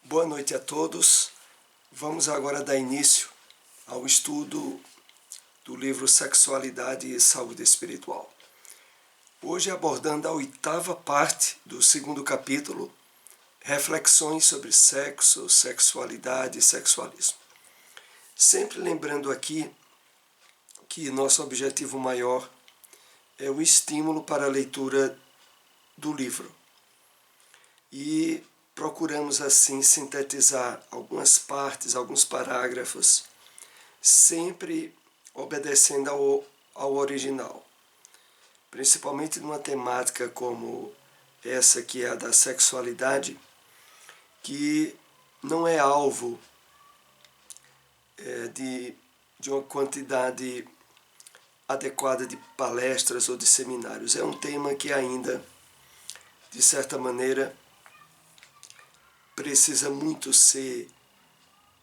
Boa noite a todos. Vamos agora dar início ao estudo do livro Sexualidade e Saúde Espiritual. Hoje abordando a 8ª parte do 2º capítulo, reflexões sobre sexo, sexualidade e sexualismo. Sempre lembrando aqui que nosso objetivo maior é o estímulo para a leitura do livro. E procuramos assim sintetizar algumas partes, alguns parágrafos, sempre obedecendo ao original. Principalmente numa temática como essa que é a da sexualidade, que não é alvo de uma quantidade adequada de palestras ou de seminários. É um tema que ainda, de certa maneira, precisa muito ser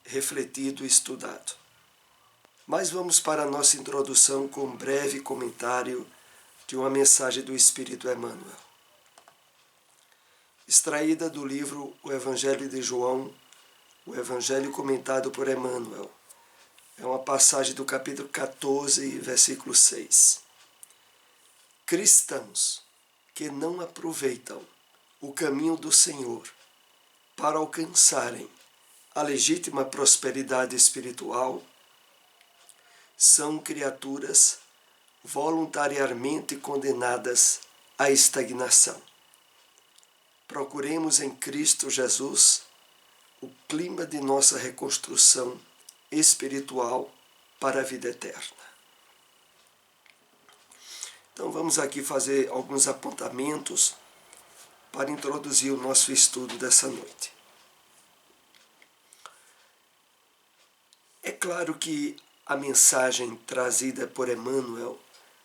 refletido e estudado. Mas vamos para a nossa introdução com um breve comentário de uma mensagem do Espírito Emmanuel. Extraída do livro O Evangelho de João, o Evangelho comentado por Emmanuel. É uma passagem do capítulo 14, versículo 6. Cristãos que não aproveitam o caminho do Senhor para alcançarem a legítima prosperidade espiritual são criaturas voluntariamente condenadas à estagnação. Procuremos em Cristo Jesus o clima de nossa reconstrução espiritual para a vida eterna. Então vamos aqui fazer alguns apontamentos para introduzir o nosso estudo dessa noite. É claro que a mensagem trazida por Emmanuel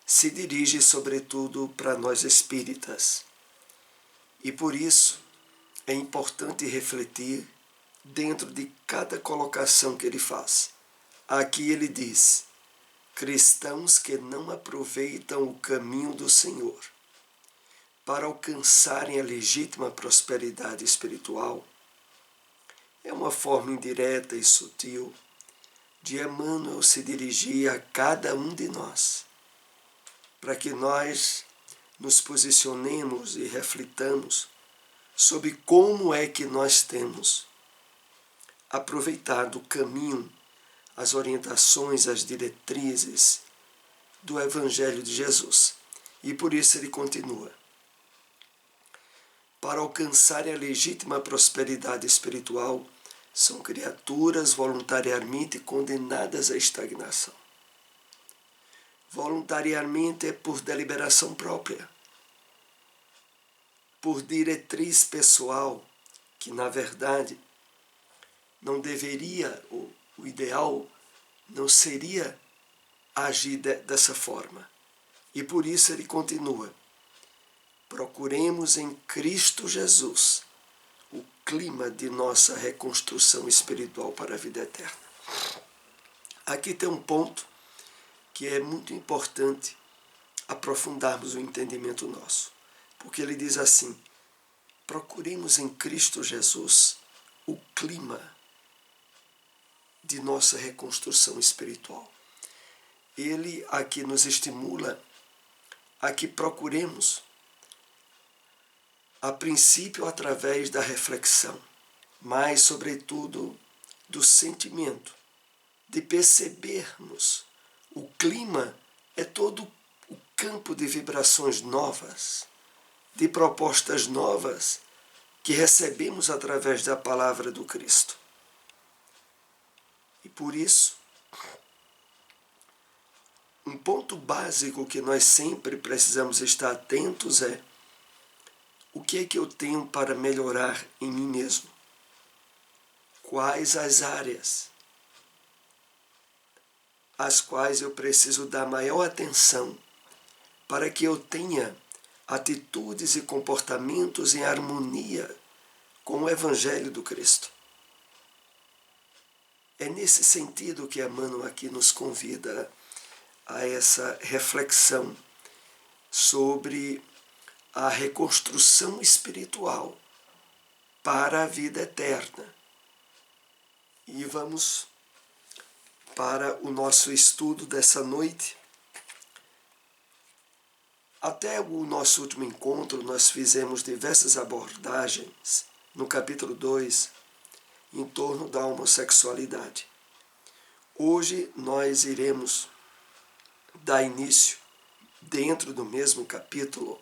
se dirige sobretudo para nós espíritas. E por isso é importante refletir dentro de cada colocação que ele faz. Aqui ele diz: cristãos que não aproveitam o caminho do Senhor para alcançarem a legítima prosperidade espiritual. É uma forma indireta e sutil de Emmanuel se dirigir a cada um de nós, para que nós nos posicionemos e reflitamos sobre como é que nós temos aproveitado o caminho, as orientações, as diretrizes do Evangelho de Jesus. E por isso ele continua: para alcançar a legítima prosperidade espiritual, são criaturas voluntariamente condenadas à estagnação. Voluntariamente é por deliberação própria, por diretriz pessoal, que na verdade não deveria, o ideal não seria agir dessa forma. E por isso ele continua: procuremos em Cristo Jesus o clima de nossa reconstrução espiritual para a vida eterna. Aqui tem um ponto que é muito importante aprofundarmos o entendimento nosso, porque ele diz assim: procuremos em Cristo Jesus o clima de nossa reconstrução espiritual. Ele aqui nos estimula a que procuremos, a princípio através da reflexão, mas sobretudo do sentimento, de percebermos o clima é todo o campo de vibrações novas, de propostas novas que recebemos através da palavra do Cristo. E por isso, um ponto básico que nós sempre precisamos estar atentos é: o que é que eu tenho para melhorar em mim mesmo? Quais as áreas às quais eu preciso dar maior atenção para que eu tenha atitudes e comportamentos em harmonia com o Evangelho do Cristo? É nesse sentido que Emmanuel aqui nos convida a essa reflexão sobre a reconstrução espiritual para a vida eterna, E vamos para o nosso estudo dessa noite. Até o nosso último encontro, nós fizemos diversas abordagens no capítulo 2 em torno da homossexualidade. Hoje nós iremos dar início, dentro do mesmo capítulo,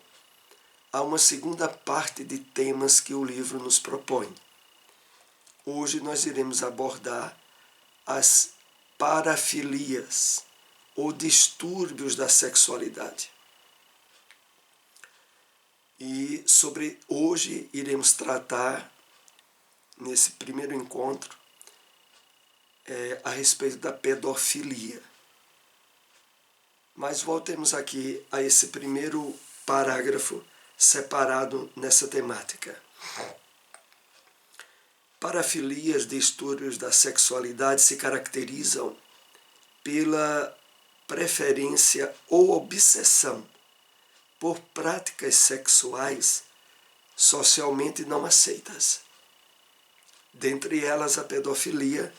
a uma segunda parte de temas que o livro nos propõe. Hoje nós iremos abordar as parafilias, ou distúrbios da sexualidade. E hoje iremos tratar, nesse primeiro encontro, a respeito da pedofilia. Mas voltemos aqui a esse primeiro parágrafo separado nessa temática. Parafilias, distúrbios da sexualidade, se caracterizam pela preferência ou obsessão por práticas sexuais socialmente não aceitas. Dentre elas, a pedofilia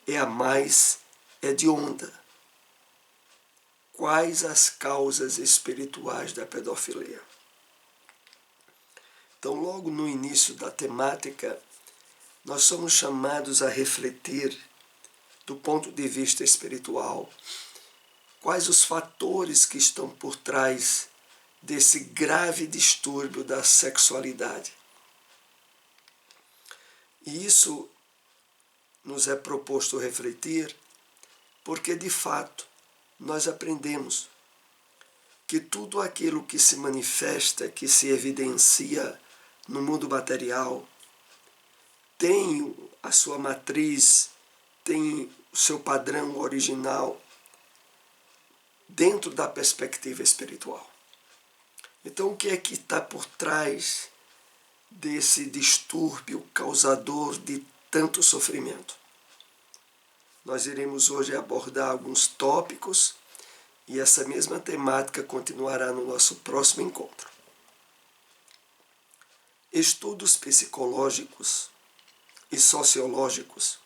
é a mais hedionda. Quais as causas espirituais da pedofilia? Então, logo no início da temática, nós somos chamados a refletir, do ponto de vista espiritual, quais os fatores que estão por trás desse grave distúrbio da sexualidade. E isso nos é proposto refletir porque, de fato, nós aprendemos que tudo aquilo que se manifesta, que se evidencia no mundo material, tem a sua matriz, tem o seu padrão original dentro da perspectiva espiritual. Então, o que é que está por trás desse distúrbio causador de tanto sofrimento? Nós iremos hoje abordar alguns tópicos e essa mesma temática continuará no nosso próximo encontro. Estudos psicológicos e sociológicos,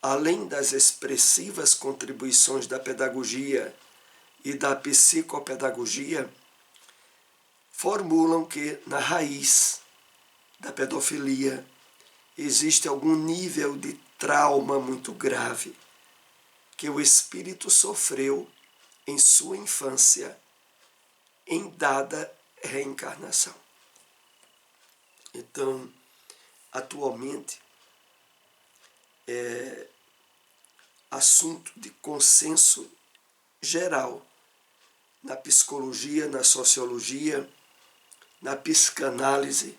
além das expressivas contribuições da pedagogia e da psicopedagogia, formulam que, na raiz da pedofilia, existe algum nível de trauma muito grave que o espírito sofreu em sua infância, em dada reencarnação. Então, atualmente, é assunto de consenso geral na psicologia, na sociologia, na psicanálise,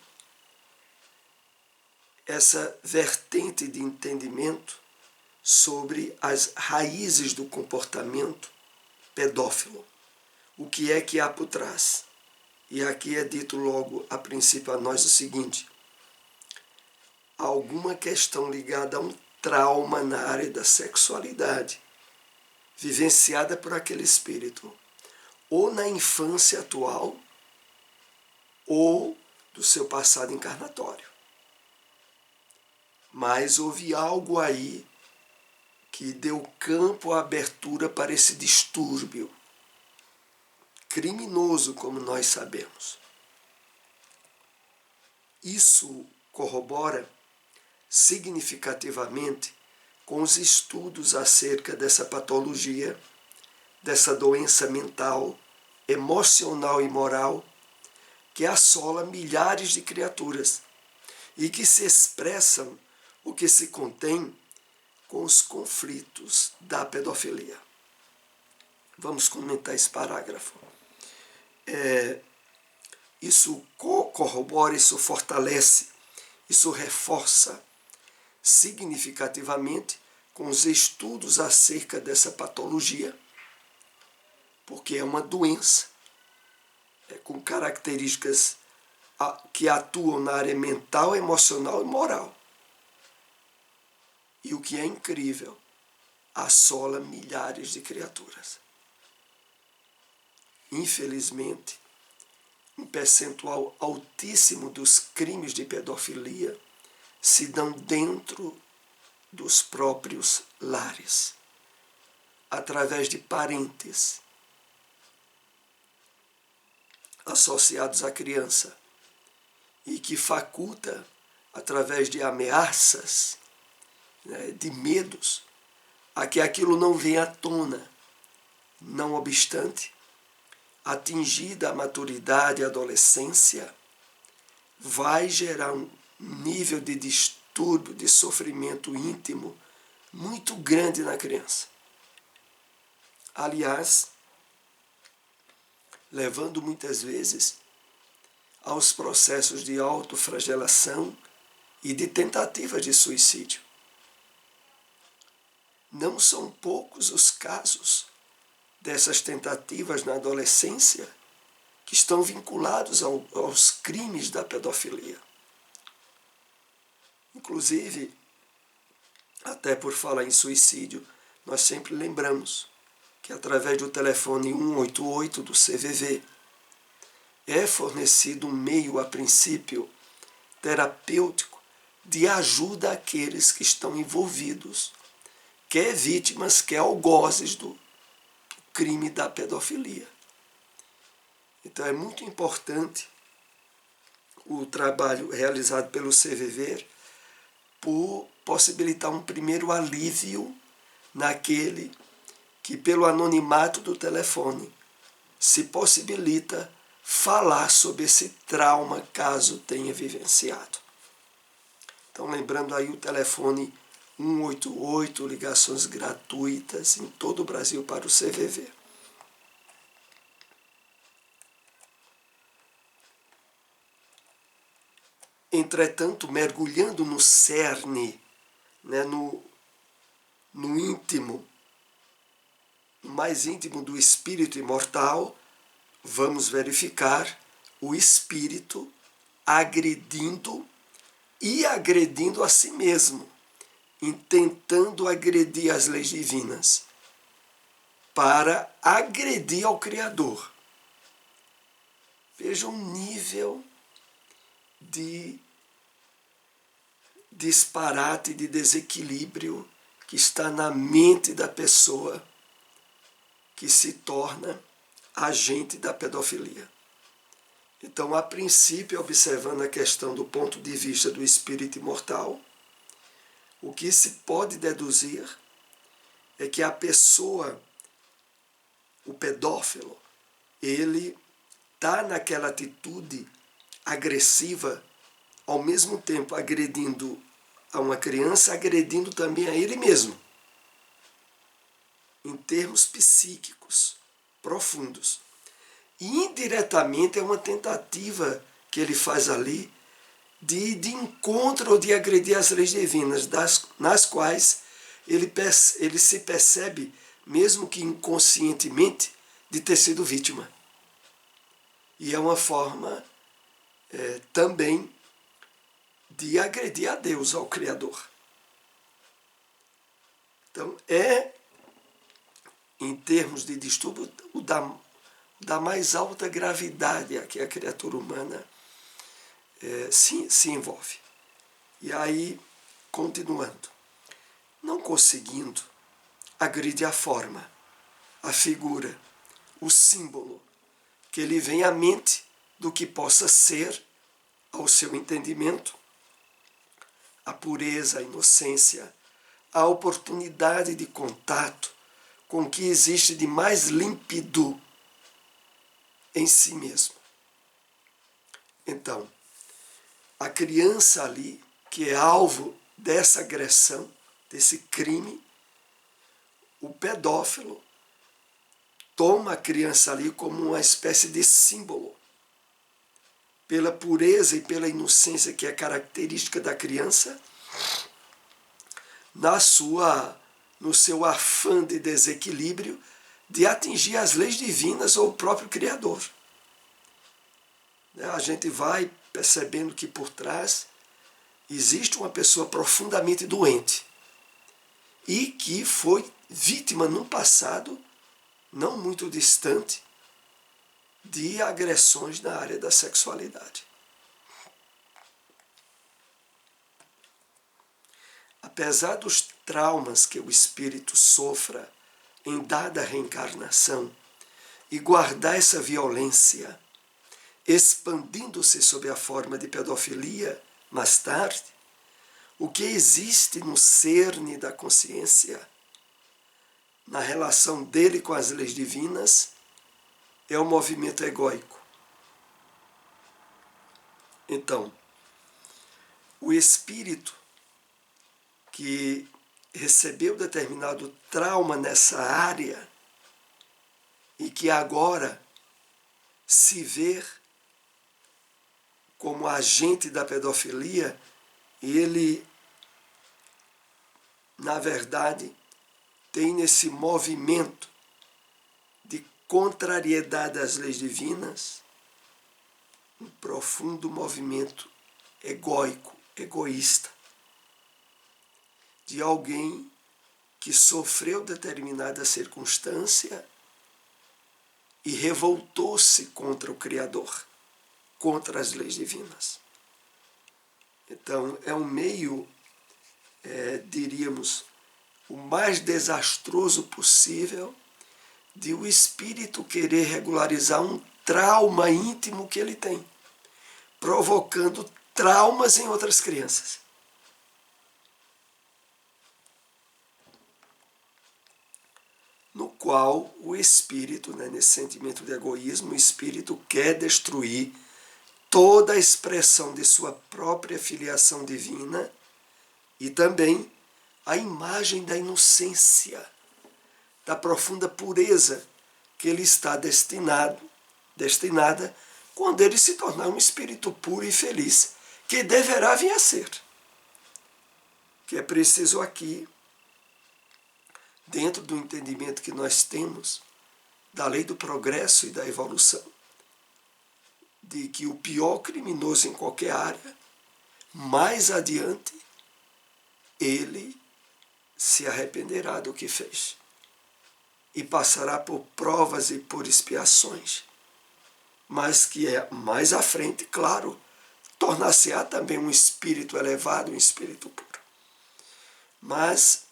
essa vertente de entendimento sobre as raízes do comportamento pedófilo. O que é que há por trás? E aqui é dito logo a princípio a nós o seguinte: há alguma questão ligada a um trauma na área da sexualidade, vivenciada por aquele espírito, ou na infância atual, ou do seu passado encarnatório. Mas houve algo aí que deu campo à abertura para esse distúrbio criminoso, como nós sabemos. Isso corrobora significativamente com os estudos acerca dessa patologia, dessa doença mental, emocional e moral que assola milhares de criaturas e que se expressam, o que se contém, com os conflitos da pedofilia. Vamos comentar esse parágrafo. Isso corrobora, isso fortalece, isso reforça significativamente com os estudos acerca dessa patologia, porque é uma doença com características que atuam na área mental, emocional e moral. E o que é incrível, assola milhares de criaturas. Infelizmente, um percentual altíssimo dos crimes de pedofilia se dão dentro dos próprios lares, através de parentes associados à criança, e que faculta, através de ameaças, né, de medos, a que aquilo não venha à tona. Não obstante, atingida a maturidade e a adolescência, vai gerar um nível de distúrbio, de sofrimento íntimo muito grande na criança. Aliás, levando muitas vezes aos processos de autoflagelação e de tentativa de suicídio. Não são poucos os casos dessas tentativas na adolescência que estão vinculados aos crimes da pedofilia. Inclusive, até por falar em suicídio, nós sempre lembramos que através do telefone 188 do CVV é fornecido um meio, a princípio, terapêutico de ajuda àqueles que estão envolvidos, quer vítimas, quer algozes do crime da pedofilia. Então é muito importante o trabalho realizado pelo CVV por possibilitar um primeiro alívio naquele que, pelo anonimato do telefone, se possibilita falar sobre esse trauma caso tenha vivenciado. Então, lembrando aí o telefone 188, ligações gratuitas em todo o Brasil para o CVV. Entretanto, mergulhando no cerne, né, no íntimo, no mais íntimo do espírito imortal, vamos verificar o espírito agredindo a si mesmo, tentando agredir as leis divinas, para agredir ao Criador. Veja um nível de disparate, de desequilíbrio que está na mente da pessoa que se torna agente da pedofilia. Então, a princípio, observando a questão do ponto de vista do espírito imortal, o que se pode deduzir é que a pessoa, o pedófilo, ele está naquela atitude agressiva, ao mesmo tempo agredindo a uma criança, agredindo também a ele mesmo, em termos psíquicos profundos. E indiretamente é uma tentativa que ele faz ali de encontro ou de agredir as leis divinas, nas quais ele se percebe, mesmo que inconscientemente, de ter sido vítima. E é uma forma também de agredir a Deus, ao Criador. Então, em termos de distúrbio, o da mais alta gravidade a que a criatura humana se envolve. E aí, continuando, não conseguindo, agride a forma, a figura, o símbolo que lhe vem à mente do que possa ser, ao seu entendimento, a pureza, a inocência, a oportunidade de contato com o que existe de mais límpido em si mesmo. Então, a criança ali, que é alvo dessa agressão, desse crime, o pedófilo toma a criança ali como uma espécie de símbolo, pela pureza e pela inocência que é característica da criança, no seu afã de desequilíbrio, de atingir as leis divinas ou o próprio Criador. A gente vai percebendo que por trás existe uma pessoa profundamente doente e que foi vítima no passado, não muito distante, de agressões na área da sexualidade. A apesar dos traumas que o espírito sofra em dada reencarnação, e guardar essa violência, expandindo-se sob a forma de pedofilia mais tarde, o que existe no cerne da consciência, na relação dele com as leis divinas, é o movimento egóico. Então, o espírito que recebeu determinado trauma nessa área e que agora se vê como agente da pedofilia, ele, na verdade, tem nesse movimento de contrariedade às leis divinas um profundo movimento egóico, egoísta, de alguém que sofreu determinada circunstância e revoltou-se contra o Criador, contra as leis divinas. Então, é um meio, diríamos, o mais desastroso possível de o espírito querer regularizar um trauma íntimo que ele tem, provocando traumas em outras crianças. No qual o espírito, nesse sentimento de egoísmo, o espírito quer destruir toda a expressão de sua própria filiação divina e também a imagem da inocência, da profunda pureza que ele está destinada quando ele se tornar um espírito puro e feliz, que deverá vir a ser. Que é preciso aqui, dentro do entendimento que nós temos da lei do progresso e da evolução, de que o pior criminoso em qualquer área, mais adiante, ele se arrependerá do que fez e passará por provas e por expiações, mas que mais à frente, claro, tornar-se-á também um espírito elevado, um espírito puro. Mas,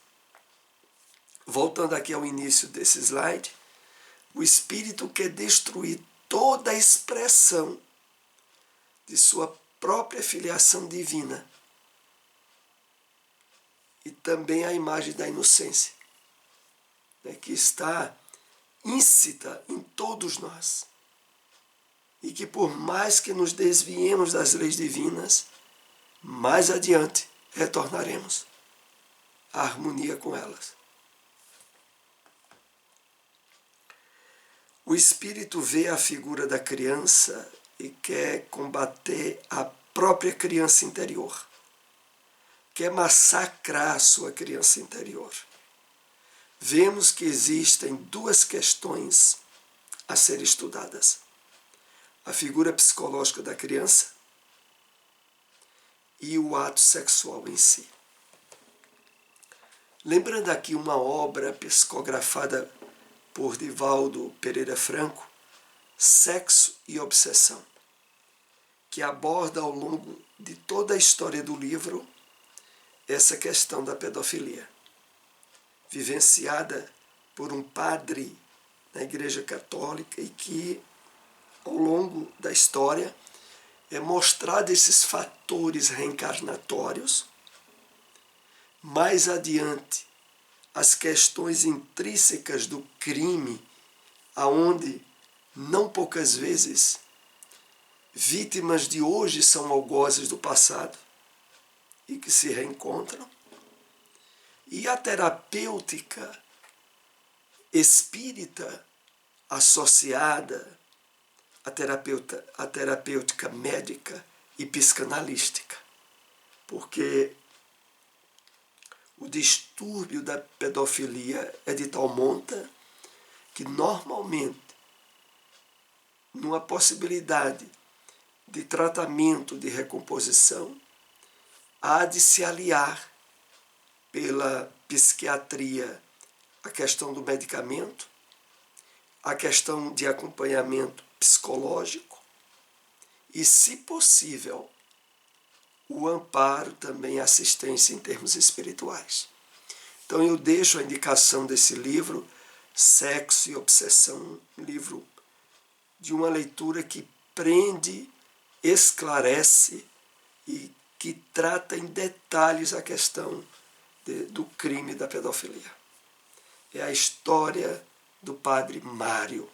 voltando aqui ao início desse slide, o espírito quer destruir toda a expressão de sua própria filiação divina e também a imagem da inocência, que está íncita em todos nós e que por mais que nos desviemos das leis divinas, mais adiante retornaremos à harmonia com elas. O espírito vê a figura da criança e quer combater a própria criança interior. Quer massacrar a sua criança interior. Vemos que existem duas questões a serem estudadas: a figura psicológica da criança e o ato sexual em si. Lembrando aqui uma obra psicografada por Divaldo Pereira Franco, Sexo e Obsessão, que aborda ao longo de toda a história do livro essa questão da pedofilia, vivenciada por um padre na Igreja Católica e que, ao longo da história, é mostrado esses fatores reencarnatórios. Mais adiante, as questões intrínsecas do crime, aonde não poucas vezes vítimas de hoje são algozes do passado e que se reencontram, e a terapêutica espírita associada à terapêutica médica e psicanalística, porque o distúrbio da pedofilia é de tal monta que normalmente, numa possibilidade de tratamento, de recomposição, há de se aliar pela psiquiatria a questão do medicamento, a questão de acompanhamento psicológico e, se possível, o amparo, também a assistência em termos espirituais. Então eu deixo a indicação desse livro, Sexo e Obsessão, um livro de uma leitura que prende, esclarece e que trata em detalhes a questão do crime da pedofilia. É a história do padre Mário.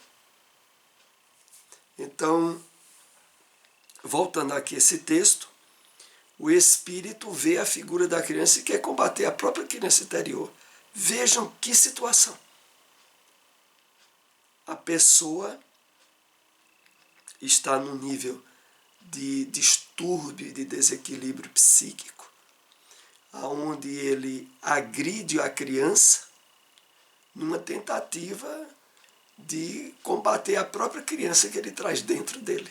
Então, voltando aqui a esse texto, o espírito vê a figura da criança e quer combater a própria criança interior. Vejam que situação. A pessoa está num nível de distúrbio, de desequilíbrio psíquico, onde ele agride a criança numa tentativa de combater a própria criança que ele traz dentro dele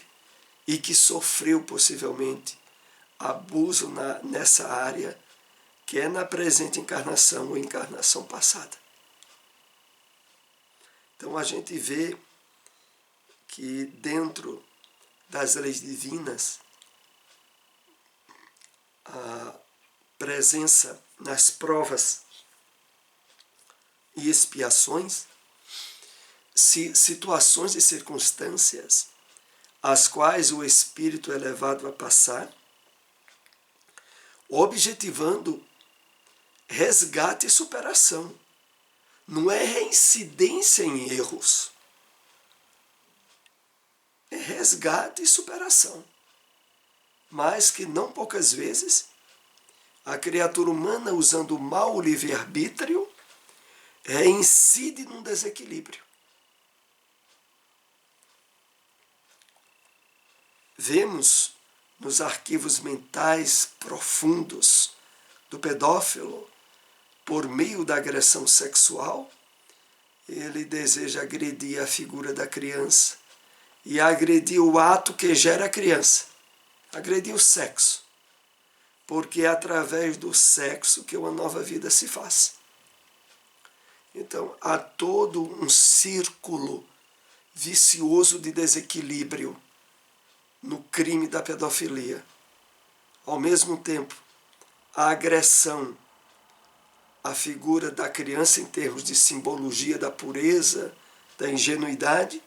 e que sofreu possivelmente abuso nessa área, que é na presente encarnação ou encarnação passada. Então a gente vê que dentro das leis divinas, a presença nas provas e expiações, situações e circunstâncias as quais o espírito é levado a passar, objetivando resgate e superação. Não é reincidência em erros. É resgate e superação. Mas que não poucas vezes a criatura humana, usando mal o livre-arbítrio, reincide num desequilíbrio. Vemos nos arquivos mentais profundos do pedófilo, por meio da agressão sexual, ele deseja agredir a figura da criança e agredir o ato que gera a criança, agredir o sexo, porque é através do sexo que uma nova vida se faz. Então, há todo um círculo vicioso de desequilíbrio no crime da pedofilia. Ao mesmo tempo, a agressão à figura da criança em termos de simbologia da pureza, da ingenuidade,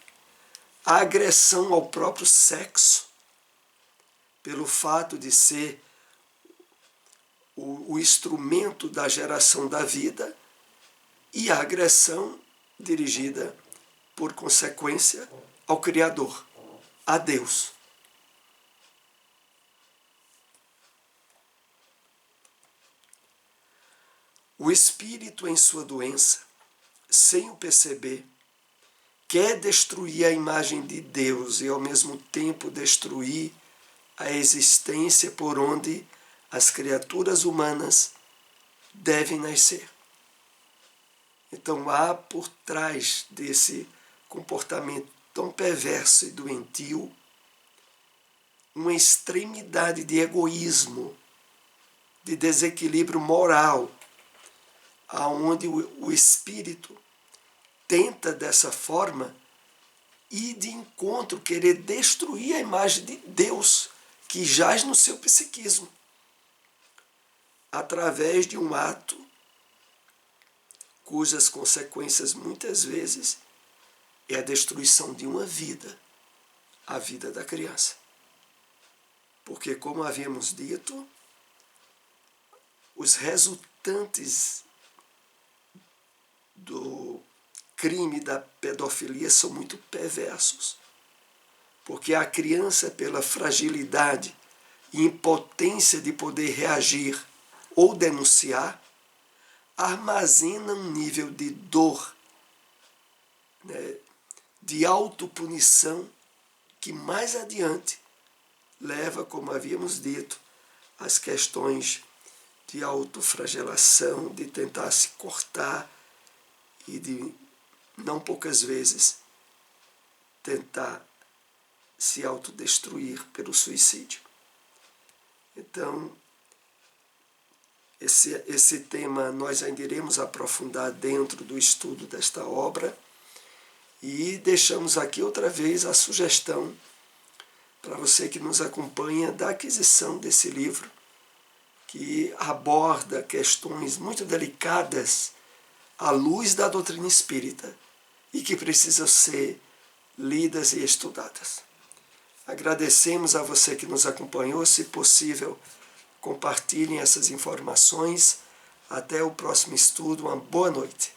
a agressão ao próprio sexo, pelo fato de ser o instrumento da geração da vida, e a agressão dirigida, por consequência, ao Criador, a Deus. O espírito, em sua doença, sem o perceber, quer destruir a imagem de Deus e, ao mesmo tempo, destruir a existência por onde as criaturas humanas devem nascer. Então, há por trás desse comportamento tão perverso e doentio uma extremidade de egoísmo, de desequilíbrio moral, aonde o espírito tenta dessa forma ir de encontro, querer destruir a imagem de Deus que jaz no seu psiquismo, através de um ato cujas consequências muitas vezes é a destruição de uma vida, a vida da criança. Porque, como havíamos dito, os resultantes do crime da pedofilia são muito perversos, porque a criança, pela fragilidade e impotência de poder reagir ou denunciar, armazena um nível de dor, né, de autopunição, que mais adiante leva, como havíamos dito, às questões de autoflagelação, de tentar se cortar e de, não poucas vezes, tentar se autodestruir pelo suicídio. Então, esse tema nós ainda iremos aprofundar dentro do estudo desta obra, e deixamos aqui outra vez a sugestão para você que nos acompanha da aquisição desse livro, que aborda questões muito delicadas à luz da doutrina espírita e que precisam ser lidas e estudadas. Agradecemos a você que nos acompanhou. Se possível, compartilhem essas informações. Até o próximo estudo. Uma boa noite.